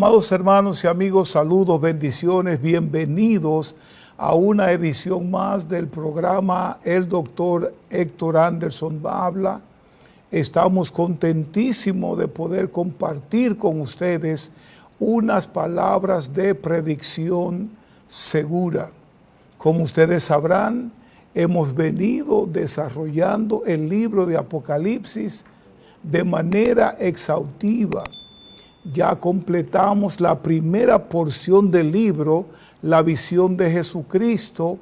Amados hermanos y amigos, saludos, bendiciones, bienvenidos a una edición más del programa El Doctor Héctor Anderson habla. Estamos contentísimos de poder compartir con ustedes unas palabras de predicción segura. Como ustedes sabrán, hemos venido desarrollando el libro de Apocalipsis de manera exhaustiva. Ya completamos la primera porción del libro, la visión de Jesucristo,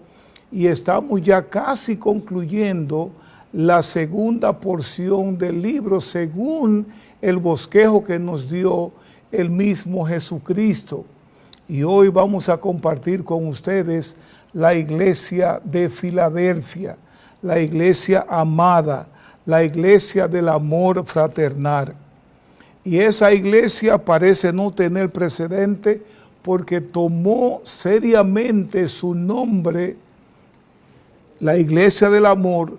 y estamos ya casi concluyendo la segunda porción del libro según el bosquejo que nos dio el mismo Jesucristo. Y hoy vamos a compartir con ustedes la iglesia de Filadelfia, la iglesia amada, la iglesia del amor fraternal. Y esa iglesia parece no tener precedente porque tomó seriamente su nombre, la iglesia del amor,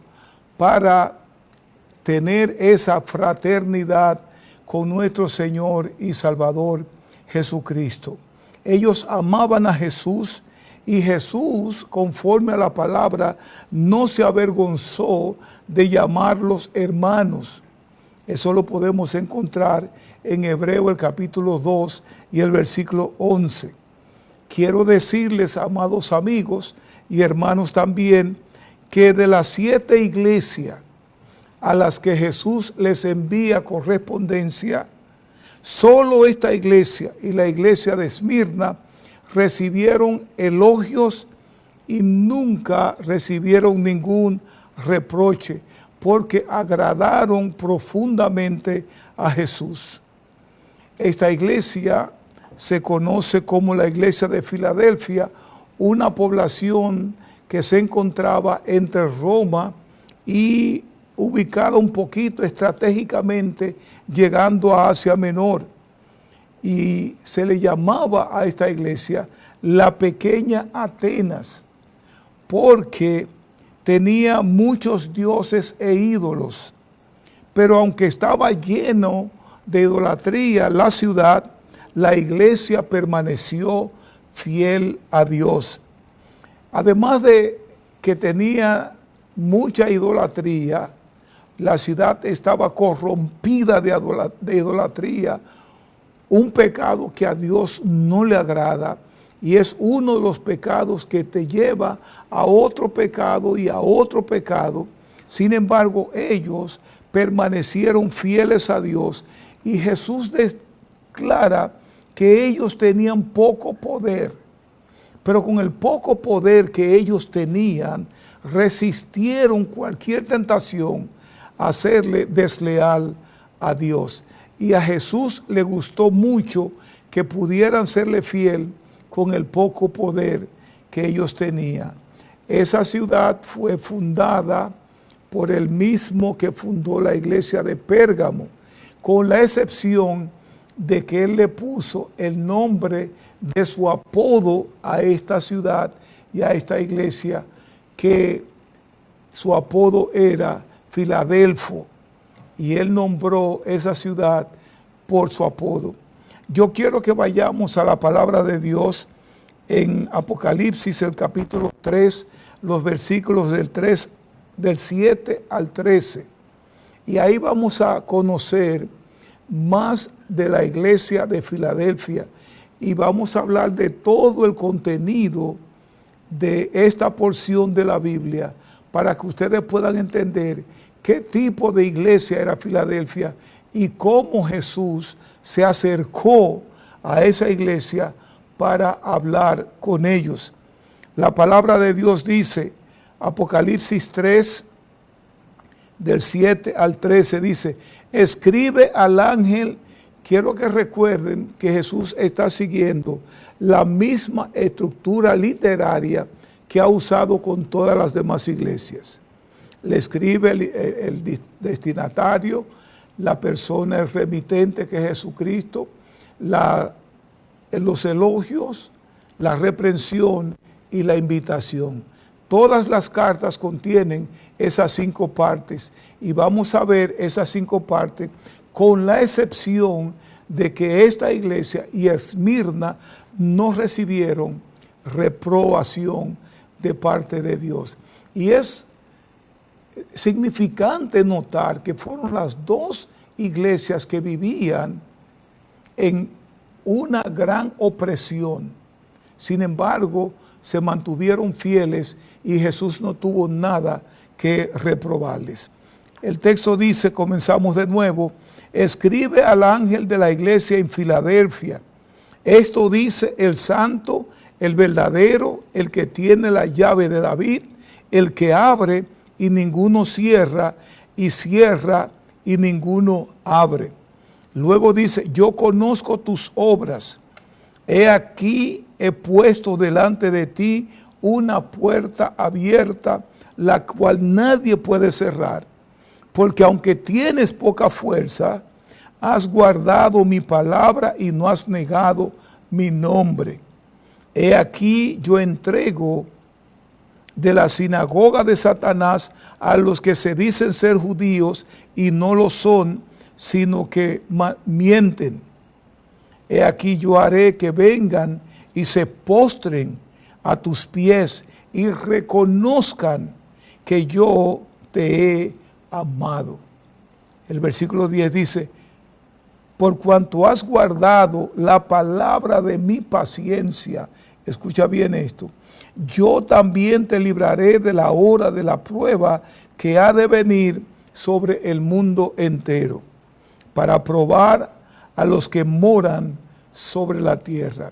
para tener esa fraternidad con nuestro Señor y Salvador Jesucristo. Ellos amaban a Jesús y Jesús, conforme a la palabra, no se avergonzó de llamarlos hermanos. Eso lo podemos encontrar en Hebreo el capítulo 2 y el versículo 11. Quiero decirles, amados amigos y hermanos también, que de las 7 iglesias a las que Jesús les envía correspondencia, solo esta iglesia y la iglesia de Esmirna recibieron elogios y nunca recibieron ningún reproche, porque agradaron profundamente a Jesús. Esta iglesia se conoce como la iglesia de Filadelfia, una población que se encontraba entre Roma y ubicada un poquito estratégicamente llegando a Asia Menor. Y se le llamaba a esta iglesia la pequeña Atenas, porque tenía muchos dioses e ídolos, pero aunque estaba lleno de idolatría la ciudad, la iglesia permaneció fiel a Dios. Además de que tenía mucha idolatría, la ciudad estaba corrompida de idolatría, un pecado que a Dios no le agrada. Y es uno de los pecados que te lleva a otro pecado y a otro pecado. Sin embargo, ellos permanecieron fieles a Dios y Jesús declara que ellos tenían poco poder, pero con el poco poder que ellos tenían, resistieron cualquier tentación a hacerle desleal a Dios. Y a Jesús le gustó mucho que pudieran serle fiel con el poco poder que ellos tenían. Esa ciudad fue fundada por el mismo que fundó la iglesia de Pérgamo, con la excepción de que él le puso el nombre de su apodo a esta ciudad y a esta iglesia, que su apodo era Filadelfo, y él nombró esa ciudad por su apodo. Yo quiero que vayamos a la palabra de Dios en Apocalipsis, el capítulo 3, los versículos del 7 al 13. Y ahí vamos a conocer más de la iglesia de Filadelfia y vamos a hablar de todo el contenido de esta porción de la Biblia para que ustedes puedan entender qué tipo de iglesia era Filadelfia y cómo Jesús se acercó a esa iglesia para hablar con ellos. La palabra de Dios dice, Apocalipsis 3, del 7 al 13, dice, escribe al ángel. Quiero que recuerden que Jesús está siguiendo la misma estructura literaria que ha usado con todas las demás iglesias. Le escribe el destinatario, la persona, el remitente, que es Jesucristo, los elogios, la reprensión y la invitación. Todas las cartas contienen esas 5 partes y vamos a ver esas 5 partes con la excepción de que esta iglesia y Esmirna no recibieron reprobación de parte de Dios. Y es significante notar que fueron las dos iglesias que vivían en una gran opresión. Sin embargo, se mantuvieron fieles y Jesús no tuvo nada que reprobarles. El texto dice, comenzamos de nuevo: escribe al ángel de la iglesia en Filadelfia. Esto dice el santo, el verdadero, el que tiene la llave de David, el que abre y ninguno cierra, y cierra y ninguno abre. Luego dice, yo conozco tus obras. He aquí, he puesto delante de ti una puerta abierta, la cual nadie puede cerrar. Porque aunque tienes poca fuerza, has guardado mi palabra y no has negado mi nombre. He aquí, yo entrego de la sinagoga de Satanás a los que se dicen ser judíos y no lo son, sino que mienten. He aquí, yo haré que vengan y se postren a tus pies y reconozcan que yo te he amado. El versículo 10 dice, por cuanto has guardado la palabra de mi paciencia, escucha bien esto, yo también te libraré de la hora de la prueba que ha de venir sobre el mundo entero, para probar a los que moran sobre la tierra.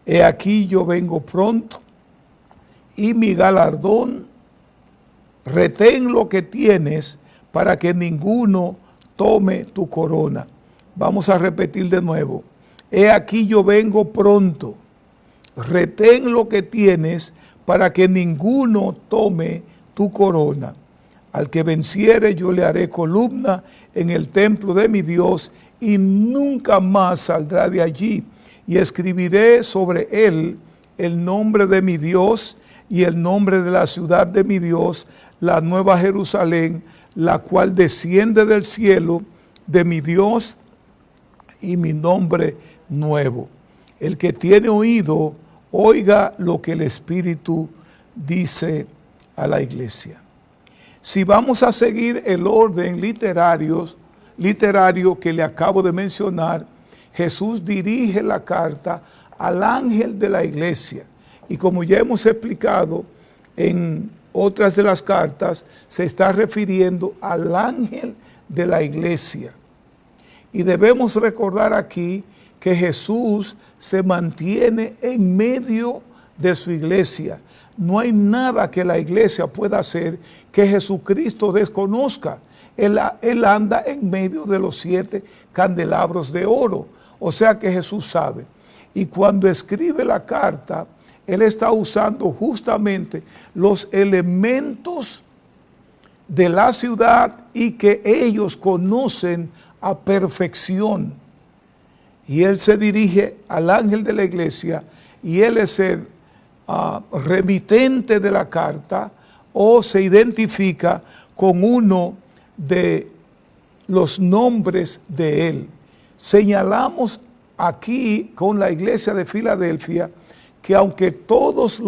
He aquí yo vengo pronto, y mi galardón, retén lo que tienes, para que ninguno tome tu corona. Vamos a repetir de nuevo. He aquí yo vengo pronto. Retén lo que tienes para que ninguno tome tu corona. Al que venciere yo le haré columna en el templo de mi Dios y nunca más saldrá de allí. Y escribiré sobre él el nombre de mi Dios y el nombre de la ciudad de mi Dios, la nueva Jerusalén, la cual desciende del cielo de mi Dios, y mi nombre nuevo. El que tiene oído, oiga lo que el Espíritu dice a la iglesia. Si vamos a seguir el orden literario que le acabo de mencionar, Jesús dirige la carta al ángel de la iglesia. Y como ya hemos explicado en otras de las cartas, se está refiriendo al ángel de la iglesia. Y debemos recordar aquí que Jesús se mantiene en medio de su iglesia. No hay nada que la iglesia pueda hacer que Jesucristo desconozca. Él anda en medio de los 7 candelabros de oro. O sea que Jesús sabe. Y cuando escribe la carta, Él está usando justamente los elementos de la ciudad y que ellos conocen a perfección. Y Él se dirige al ángel de la iglesia y Él es el remitente de la carta, o se identifica con uno de los nombres de Él. Señalamos aquí con la iglesia de Filadelfia que aunque todas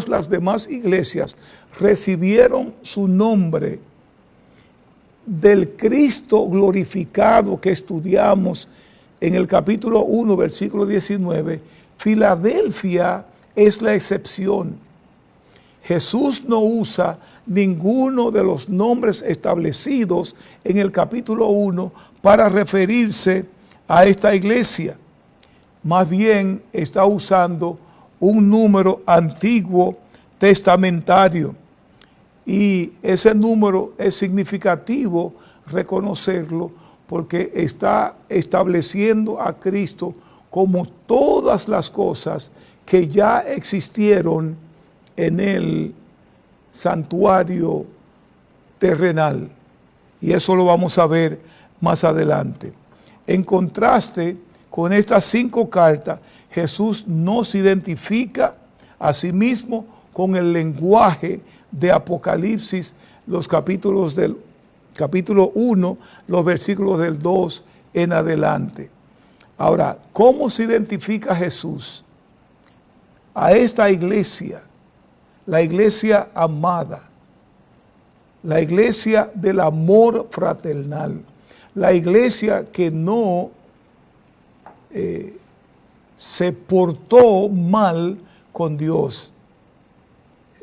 las demás iglesias recibieron su nombre del Cristo glorificado que estudiamos en el capítulo 1, versículo 19, Filadelfia es la excepción. Jesús no usa ninguno de los nombres establecidos en el capítulo 1 para referirse a esta iglesia. Más bien está usando un número antiguo testamentario. Y ese número es significativo reconocerlo porque está estableciendo a Cristo como todas las cosas que ya existieron en el santuario terrenal. Y eso lo vamos a ver más adelante. En contraste con estas 5 cartas, Jesús no se identifica a sí mismo con el lenguaje de Apocalipsis, los capítulos del capítulo 1, los versículos del 2 en adelante. Ahora, ¿cómo se identifica Jesús a esta iglesia? La iglesia amada, la iglesia del amor fraternal, la iglesia que no se portó mal con Dios.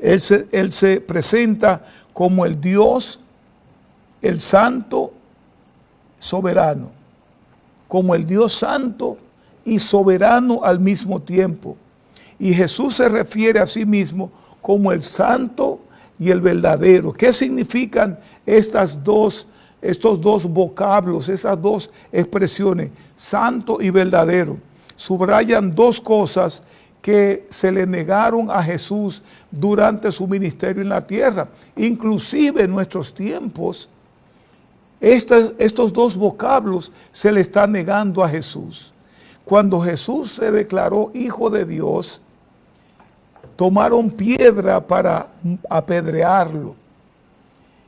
Él se presenta como el Dios, el santo, soberano, como el Dios santo y soberano al mismo tiempo. Y Jesús se refiere a sí mismo como el santo y el verdadero. ¿Qué significan estos dos vocablos, esas dos expresiones, santo y verdadero? Subrayan dos cosas que se le negaron a Jesús durante su ministerio en la tierra. Inclusive en nuestros tiempos, estos dos vocablos se le están negando a Jesús. Cuando Jesús se declaró hijo de Dios, tomaron piedra para apedrearlo.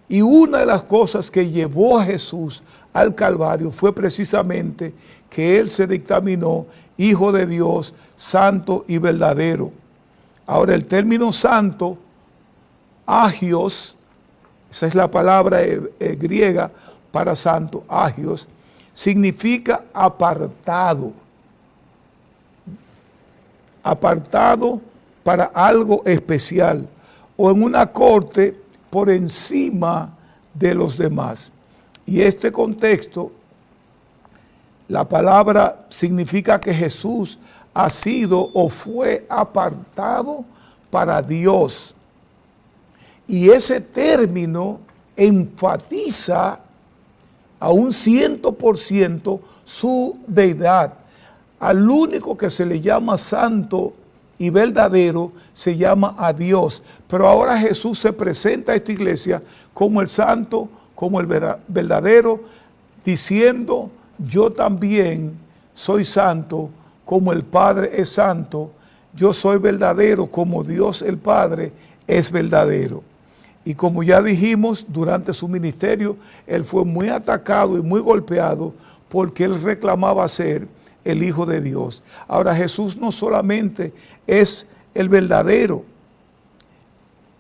Y una de las cosas que llevó a Jesús al Calvario fue precisamente que él se dictaminó hijo de Dios, santo y verdadero. Ahora el término santo, agios, esa es la palabra griega para santo, agios, significa apartado. Apartado para algo especial o en una corte por encima de los demás. Y este contexto, la palabra significa que Jesús ha sido o fue apartado para Dios. Y ese término enfatiza a un 100% su deidad. Al único que se le llama santo y verdadero se llama a Dios. Pero ahora Jesús se presenta a esta iglesia como el santo, como el verdadero, diciendo: yo también soy santo como el Padre es santo, yo soy verdadero como Dios el Padre es verdadero. Y como ya dijimos, durante su ministerio, él fue muy atacado y muy golpeado porque él reclamaba ser el Hijo de Dios. Ahora Jesús no solamente es el verdadero,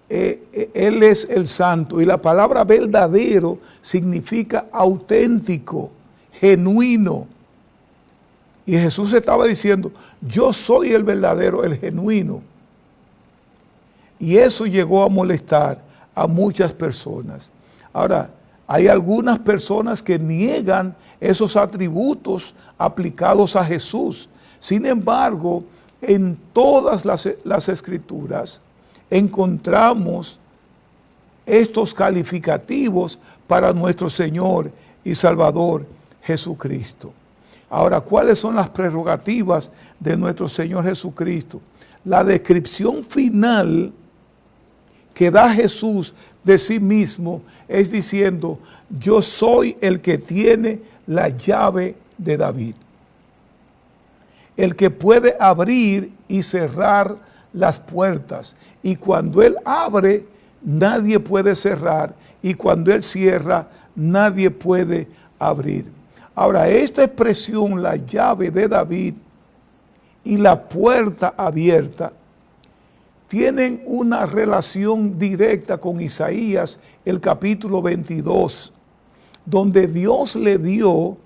Él es el santo. Y la palabra verdadero significa auténtico, genuino. Y Jesús estaba diciendo: yo soy el verdadero, el genuino. Y eso llegó a molestar a muchas personas. Ahora, hay algunas personas que niegan esos atributos aplicados a Jesús. Sin embargo, en todas las escrituras encontramos estos calificativos para nuestro Señor y Salvador Jesucristo. Ahora, ¿cuáles son las prerrogativas de nuestro Señor Jesucristo? La descripción final que da Jesús de sí mismo es diciendo: yo soy el que tiene la llave de David, el que puede abrir y cerrar las puertas, y cuando Él abre, nadie puede cerrar, y cuando Él cierra, nadie puede abrir. Ahora, esta expresión, la llave de David y la puerta abierta, tienen una relación directa con Isaías, el capítulo 22, donde Dios le dio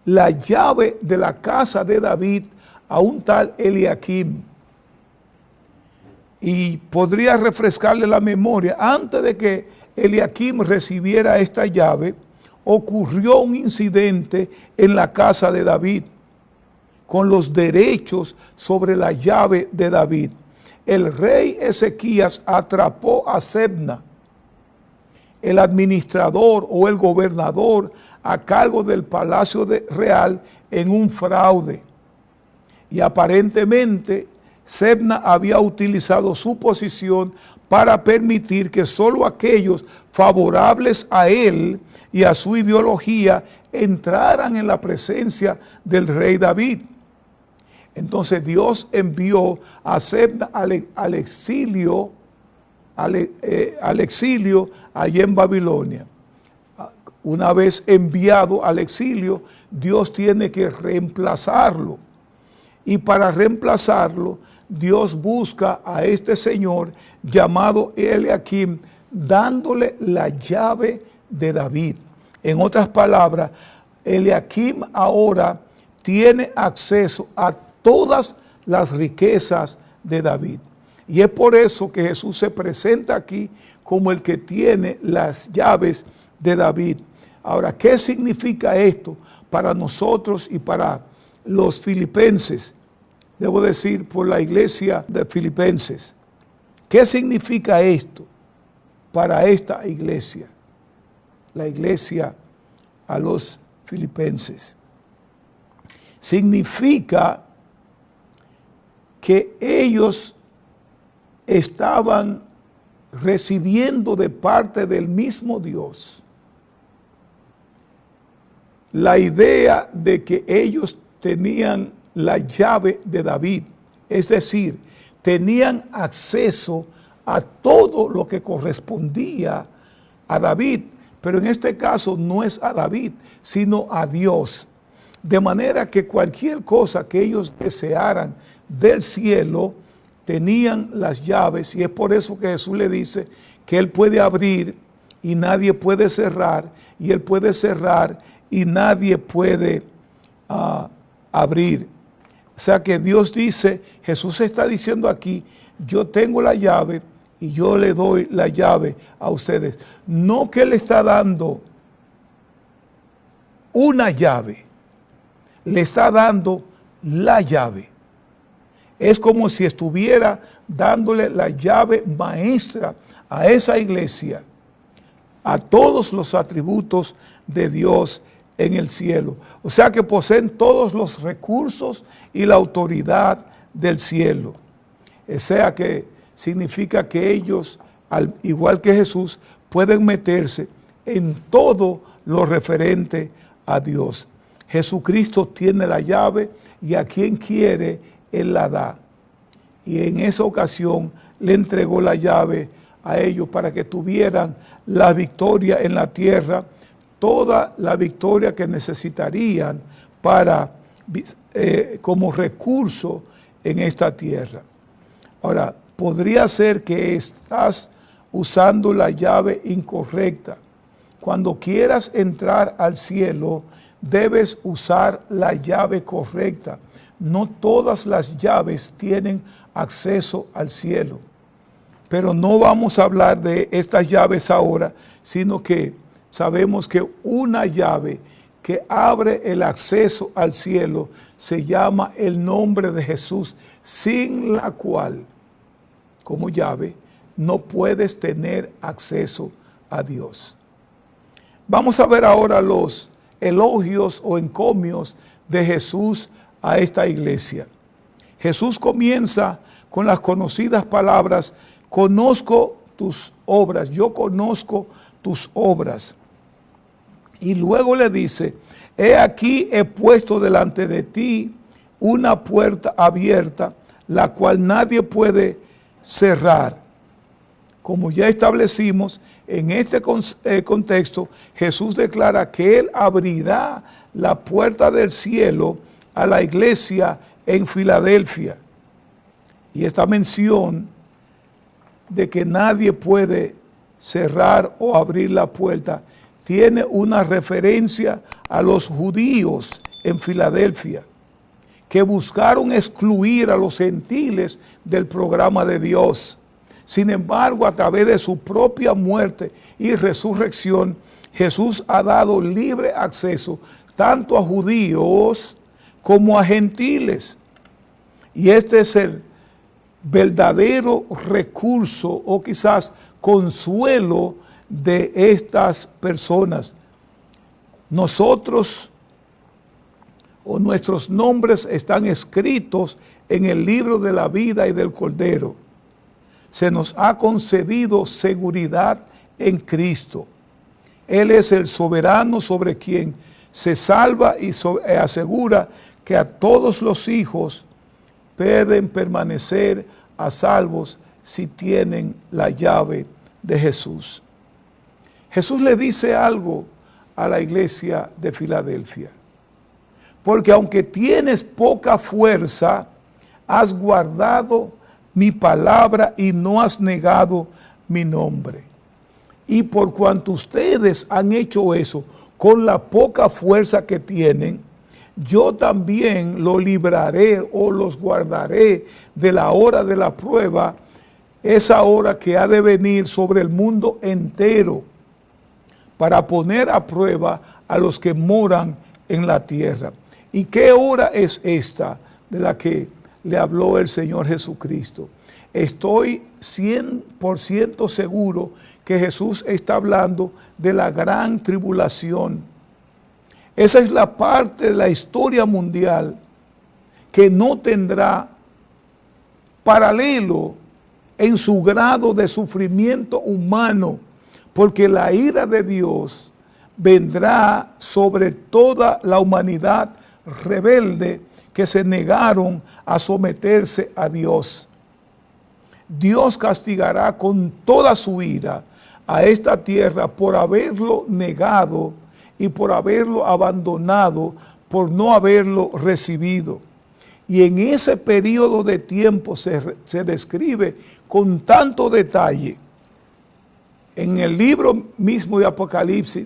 la llave de la casa de David a un tal Eliakim. Y podría refrescarle la memoria: antes de que Eliakim recibiera esta llave, ocurrió un incidente en la casa de David con los derechos sobre la llave de David. El rey Ezequías atrapó a Sebna, el administrador o el gobernador a cargo del palacio real, en un fraude. Y aparentemente Sebna había utilizado su posición para permitir que solo aquellos favorables a él y a su ideología entraran en la presencia del rey David. Entonces Dios envió a Sebna al exilio allí en Babilonia. una vez enviado al exilio, Dios tiene que reemplazarlo. Y para reemplazarlo, Dios busca a este señor llamado Eliakim, dándole la llave de David. En otras palabras, Eliakim ahora tiene acceso a todas las riquezas de David. Y es por eso que Jesús se presenta aquí como el que tiene las llaves de David. Ahora, ¿qué significa esto para nosotros y para los filipenses? Debo decir, por la iglesia de Filipenses. ¿Qué significa esto para esta iglesia? La iglesia a los filipenses. Significa que ellos estaban recibiendo de parte del mismo Dios la idea de que ellos tenían la llave de David, es decir, tenían acceso a todo lo que correspondía a David, pero en este caso no es a David, sino a Dios. De manera que cualquier cosa que ellos desearan del cielo, tenían las llaves, y es por eso que Jesús le dice que Él puede abrir y nadie puede cerrar, y Él puede cerrar y nadie puede abrir. O sea que Dios dice, Jesús está diciendo aquí, yo tengo la llave y yo le doy la llave a ustedes. No que Él está dando una llave, le está dando la llave. Es como si estuviera dándole la llave maestra a esa iglesia, a todos los atributos de Dios en el cielo. O sea que poseen todos los recursos y la autoridad del cielo. O sea que significa que ellos, al igual que Jesús, pueden meterse en todo lo referente a Dios. Jesucristo tiene la llave y a quien quiere, Él la da. Y en esa ocasión le entregó la llave a ellos para que tuvieran la victoria en la tierra, toda la victoria que necesitarían para como recurso en esta tierra. Ahora, podría ser que estás usando la llave incorrecta. Cuando quieras entrar al cielo, debes usar la llave correcta. No todas las llaves tienen acceso al cielo. Pero no vamos a hablar de estas llaves ahora, sino que sabemos que una llave que abre el acceso al cielo se llama el nombre de Jesús, sin la cual, como llave, no puedes tener acceso a Dios. Vamos a ver ahora los elogios o encomios de Jesús a esta iglesia. Jesús comienza con las conocidas palabras: conozco tus obras, yo conozco tus obras. Y luego le dice: he aquí he puesto delante de ti una puerta abierta, la cual nadie puede cerrar. Como ya establecimos, en este contexto, Jesús declara que Él abrirá la puerta del cielo a la iglesia en Filadelfia. Y esta mención de que nadie puede cerrar o abrir la puerta tiene una referencia a los judíos en Filadelfia, que buscaron excluir a los gentiles del programa de Dios. Sin embargo, a través de su propia muerte y resurrección, Jesús ha dado libre acceso tanto a judíos como a gentiles. Y este es el verdadero recurso o quizás consuelo de estas personas. Nosotros o nuestros nombres están escritos en el libro de la vida y del Cordero. Se nos ha concedido seguridad en Cristo. Él es el soberano sobre quien se salva y asegura que a todos los hijos pueden permanecer a salvos si tienen la llave de Jesús. Jesús le dice algo a la iglesia de Filadelfia. Porque aunque tienes poca fuerza, has guardado mi palabra y no has negado mi nombre. Y por cuanto ustedes han hecho eso con la poca fuerza que tienen, yo también lo libraré o los guardaré de la hora de la prueba, esa hora que ha de venir sobre el mundo entero, para poner a prueba a los que moran en la tierra. ¿Y qué hora es esta de la que le habló el Señor Jesucristo? Estoy 100% seguro que Jesús está hablando de la gran tribulación. Esa es la parte de la historia mundial que no tendrá paralelo en su grado de sufrimiento humano, porque la ira de Dios vendrá sobre toda la humanidad rebelde que se negaron a someterse a Dios. Dios castigará con toda su ira a esta tierra por haberlo negado y por haberlo abandonado, por no haberlo recibido. Y en ese periodo de tiempo se describe con tanto detalle en el libro mismo de Apocalipsis,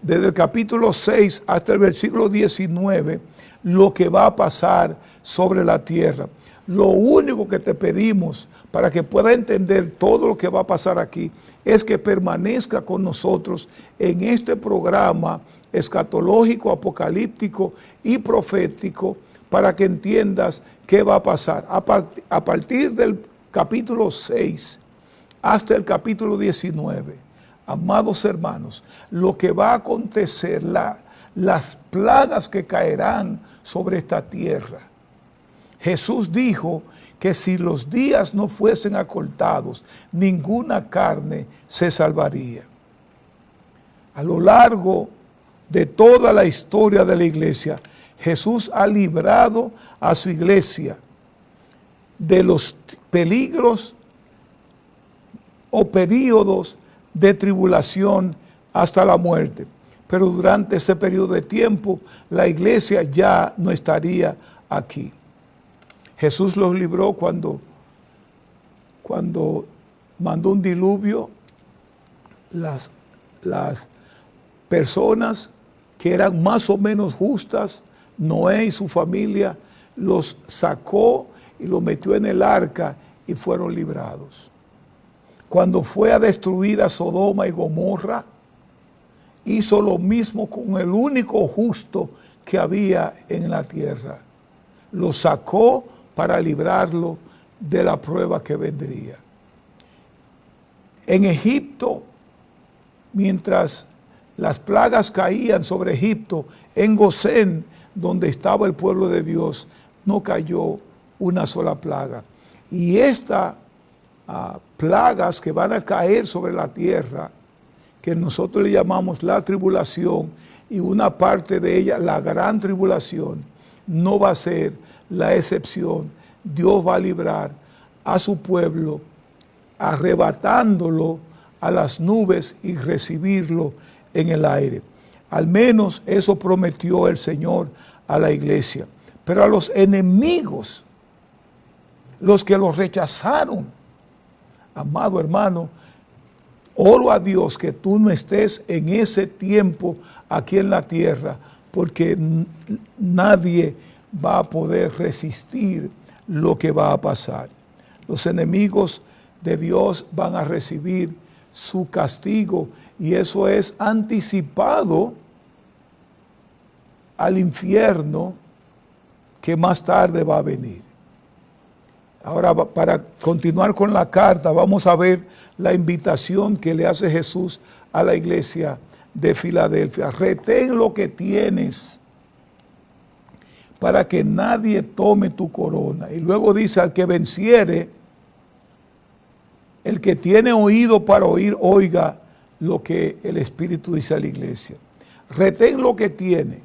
desde el capítulo 6 hasta el versículo 19, lo que va a pasar sobre la tierra. Lo único que te pedimos para que pueda entender todo lo que va a pasar aquí es que permanezca con nosotros en este programa escatológico, apocalíptico y profético, para que entiendas qué va a pasar. A partir del capítulo 6 hasta el capítulo 19, amados hermanos, lo que va a acontecer, las plagas que caerán sobre esta tierra. Jesús dijo que si los días no fuesen acortados, ninguna carne se salvaría. A lo largo de toda la historia de la iglesia, Jesús ha librado a su iglesia de los peligros o períodos de tribulación hasta la muerte. Pero durante ese periodo de tiempo, la iglesia ya no estaría aquí. Jesús los libró cuando mandó un diluvio. Las personas que eran más o menos justas, Noé y su familia, los sacó y los metió en el arca y fueron librados. Cuando fue a destruir a Sodoma y Gomorra, hizo lo mismo con el único justo que había en la tierra. Lo sacó para librarlo de la prueba que vendría. En Egipto, mientras las plagas caían sobre Egipto, en Gosén, donde estaba el pueblo de Dios, no cayó una sola plaga. Y estas plagas que van a caer sobre la tierra, que nosotros le llamamos la tribulación, y una parte de ella, la gran tribulación, no va a ser la excepción. Dios va a librar a su pueblo, arrebatándolo a las nubes y recibirlo en el aire. Al menos eso prometió el Señor a la iglesia. Pero a los enemigos, los que los rechazaron, amado hermano, oro a Dios que tú no estés en ese tiempo aquí en la tierra, porque nadie va a poder resistir lo que va a pasar. Los enemigos de Dios van a recibir su castigo, y eso es anticipado al infierno que más tarde va a venir. Ahora, para continuar con la carta, vamos a ver la invitación que le hace Jesús a la iglesia de Filadelfia. Retén lo que tienes para que nadie tome tu corona. Y luego dice: al que venciere, el que tiene oído para oír, oiga lo que el Espíritu dice a la iglesia. Retén lo que tiene,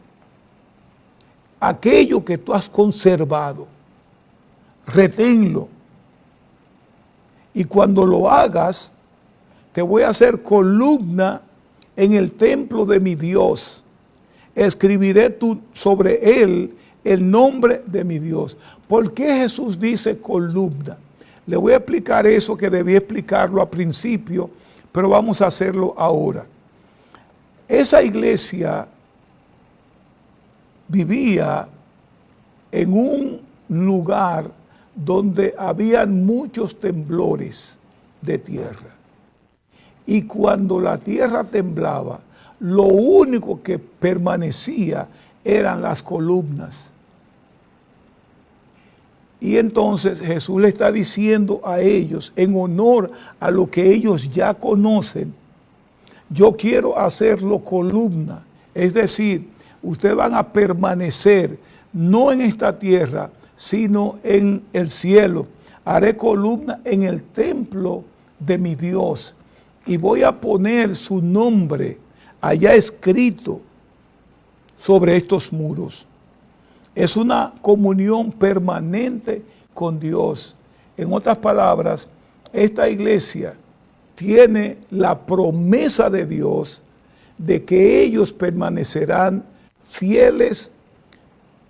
aquello que tú has conservado, reténlo. Y cuando lo hagas, te voy a hacer columna en el templo de mi Dios. Escribiré sobre él el nombre de mi Dios. ¿Por qué Jesús dice columna? Le voy a explicar eso que debí explicarlo al principio, pero vamos a hacerlo ahora. Esa iglesia vivía en un lugar donde habían muchos temblores de tierra. Y cuando la tierra temblaba, lo único que permanecía eran las columnas. Y entonces Jesús le está diciendo a ellos, en honor a lo que ellos ya conocen, yo quiero hacerlo columna. Es decir, ustedes van a permanecer no en esta tierra, sino en el cielo. Haré columna en el templo de mi Dios y voy a poner su nombre allá escrito sobre estos muros. Es una comunión permanente con Dios. En otras palabras, esta iglesia tiene la promesa de Dios de que ellos permanecerán fieles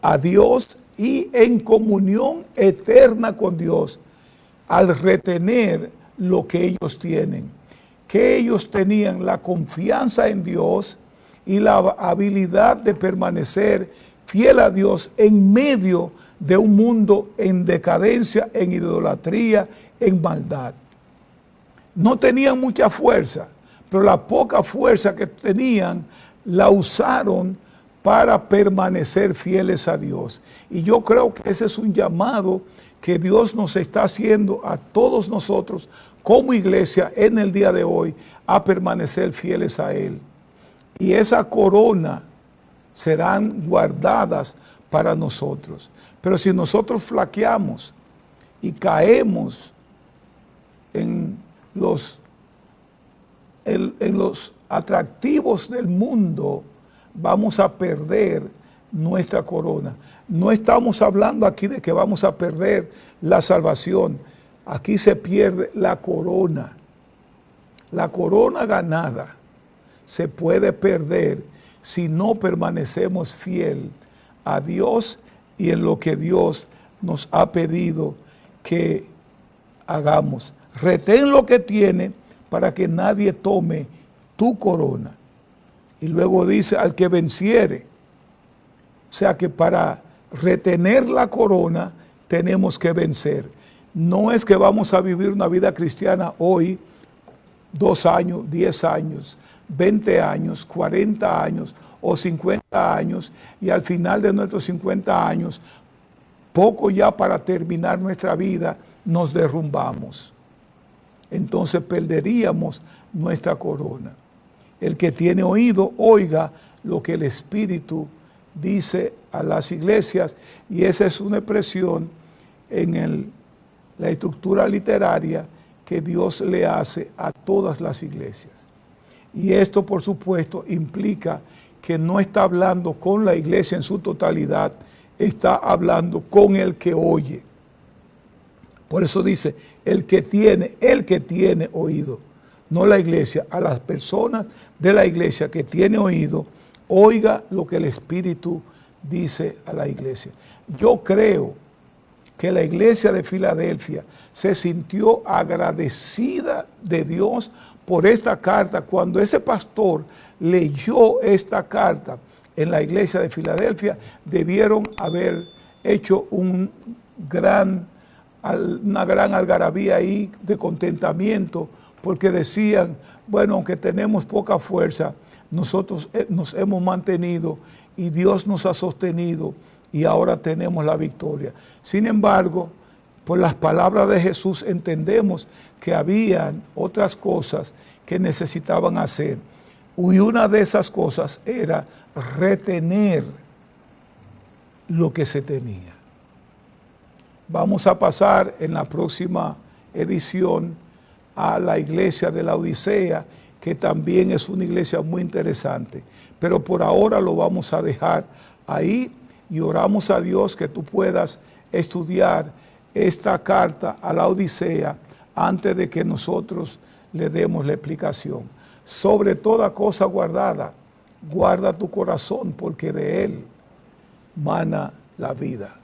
a Dios y en comunión eterna con Dios al retener lo que ellos tienen. Que ellos tenían la confianza en Dios y la habilidad de permanecer fiel a Dios en medio de un mundo en decadencia, en idolatría, en maldad. No tenían mucha fuerza, pero la poca fuerza que tenían la usaron para permanecer fieles a Dios. Y yo creo que ese es un llamado que Dios nos está haciendo a todos nosotros como iglesia en el día de hoy a permanecer fieles a Él. Y esa corona serán guardadas para nosotros. Pero si nosotros flaqueamos y caemos en los atractivos del mundo, vamos a perder nuestra corona. No estamos hablando aquí de que vamos a perder la salvación. Aquí se pierde la corona. La corona ganada se puede perder si no permanecemos fiel a Dios y en lo que Dios nos ha pedido que hagamos. Retén lo que tiene para que nadie tome tu corona. Y luego dice, al que venciere. O sea que para retener la corona tenemos que vencer. No es que vamos a vivir una vida cristiana hoy, 2 años, 10 años, 20 años, 40 años o 50 años, y al final de nuestros 50 años, poco ya para terminar nuestra vida, nos derrumbamos. Entonces perderíamos nuestra corona. El que tiene oído, oiga lo que el Espíritu dice a las iglesias, y esa es una expresión en la estructura literaria que Dios le hace a todas las iglesias. Y esto, por supuesto, implica que no está hablando con la iglesia en su totalidad, está hablando con el que oye. Por eso dice, el que tiene oído, no la iglesia, a las personas de la iglesia que tiene oído, oiga lo que el Espíritu dice a la iglesia. Yo creo que la iglesia de Filadelfia se sintió agradecida de Dios por esta carta. Cuando ese pastor leyó esta carta en la iglesia de Filadelfia, debieron haber hecho una gran algarabía ahí de contentamiento, porque decían, bueno, aunque tenemos poca fuerza, nosotros nos hemos mantenido y Dios nos ha sostenido y ahora tenemos la victoria. Sin embargo, por las palabras de Jesús entendemos que habían otras cosas que necesitaban hacer. Y una de esas cosas era retener lo que se tenía. Vamos a pasar en la próxima edición a la iglesia de la Odisea, que también es una iglesia muy interesante. Pero por ahora lo vamos a dejar ahí y oramos a Dios que tú puedas estudiar esta carta a la Odisea antes de que nosotros le demos la explicación. sobre toda cosa guardada, guarda tu corazón porque de él mana la vida.